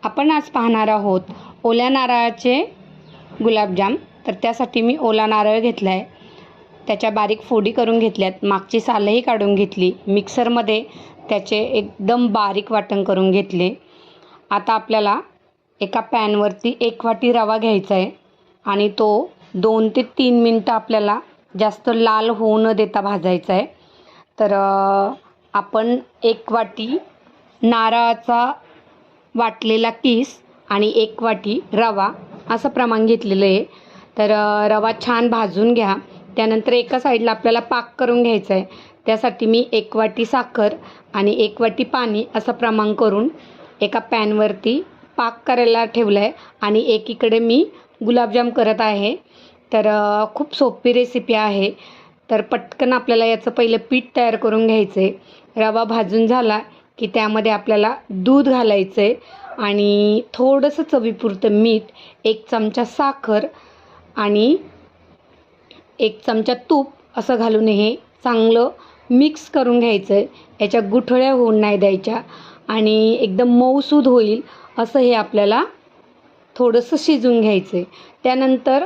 आपण आज पाहणार आहोत ओल्या नारळाचे गुलाबजाम। तर त्यासाठी मी ओला नारळ घेतला आहे, त्याच्या बारीक फोडी करून घेतल्यात, मागची सालही काढून घेतली, मिक्सरमध्ये त्याचे एकदम बारीक वाटण करून घेतले। आता आपल्याला एका पॅनवरती 1 वाटी रवा घ्यायचा आहे आणि तो 2 ते 3 मिनिटं आपल्याला जास्त लाल होऊ न देता भाजायचा आहे। तर आपण 1 वाटी नारळाचा वाटलेला किस आणि 1 वाटी रवा असं प्रमाण घेतलेलं आहे। तर रवा छान भाजून घ्या। त्यानंतर एका साईडला आपल्याला पाक करून घ्यायचा आहे। त्यासाठी मी 1 वाटी साखर आणि 1 वाटी पाणी असं प्रमाण करून एका पॅनवरती पाक करायला ठेवलं आहे आणि एकीकडे मी गुलाबजाम करत आहे। तर खूप सोपी रेसिपी आहे। तर पटकन आपल्याला याचं पहिलं पीठ तयार करून घ्यायचं आहे। रवा भाजून झाला की त्यामध्ये आपल्याला दूध घालायचं आहे आणि थोडंसं चवीपुरतं मीठ, 1 चमचा साखर आणि 1 चमचा तूप असं घालून हे चांगलं मिक्स करून घ्यायचं आहे। याच्या गुठळ्या होऊन नाही द्यायच्या आणि एकदम मऊसूद होईल असं हे आपल्याला थोडंसं शिजून घ्यायचं आहे। त्यानंतर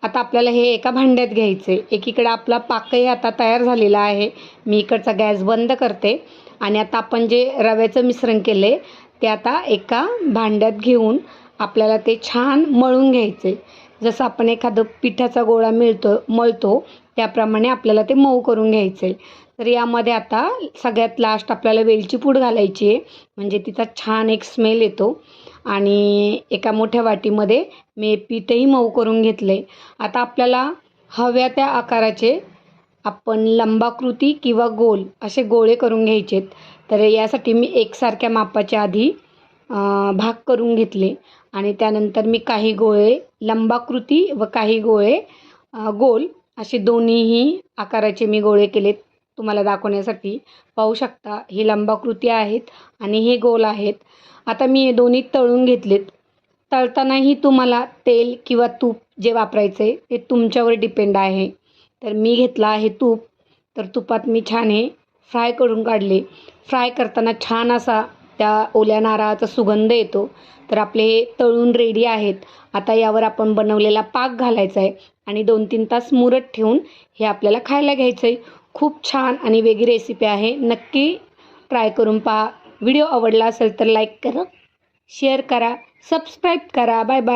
आता आपल्याला हे एका भांड्यात घ्यायचं आहे। एकीकडे आपला पाकही आता तयार झालेला आहे। मी इकडचा गॅस बंद करते आणि आता आपण जे रव्याचं मिश्रण केलं आहे ते आता एका भांड्यात घेऊन आपल्याला ते छान मळून घ्यायचं आहे। जसं आपण एखादं पिठाचा गोळा मळतो त्याप्रमाणे आपल्याला ते मऊ करून घ्यायचं आहे। तर यामध्ये आता सगळ्यात लास्ट आपल्याला वेलची पूड घालायची आहे, म्हणजे तिचा छान एक स्मेल येतो। आणि एका मोठ्या वाटीमध्ये मी पीठही मऊ करून घेतलं आहे। आता आपल्याला हव्या त्या आकाराचे आपण लंबाकृती किंवा गोल असे गोळे करून घ्यायचे आहेत। तर यासाठी मी एकसारख्या मापाचे आधी भाग करून घेतले आणि त्यानंतर मी काही गोळे लंबाकृती व काही गोळे गोल असे दोन्हीही आकाराचे मी गोळे केलेत तुम्हाला दाखवण्यासाठी। पाहू शकता ही लंबाकृती आहेत आणि हे गोल आहेत। आता मी हे दोन्ही तळून घेतलेत। तळतानाही तुम्हाला तेल किंवा तूप जे वापरायचं आहे ते तुमच्यावर डिपेंड आहे। तर मी घेतला आहे तूप। तर तुपात मी छान हे फ्राय करून काढले। फ्राय करताना छान असा त्या ओल्या नारळाचा सुगंध येतो। तर आपले हे तळून रेडी आहेत। आता यावर आपण बनवलेला पाक घालायचा आहे आणि 2-3 तास मुरत ठेवून हे आपल्याला खायला घ्यायचं आहे। खूप छान आणि वेगळी रेसिपी आहे, नक्की ट्राय करून पहा। व्हिडिओ आवडला असेल तर लाईक करा, शेअर करा, सबस्क्राईब करा। Bye bye.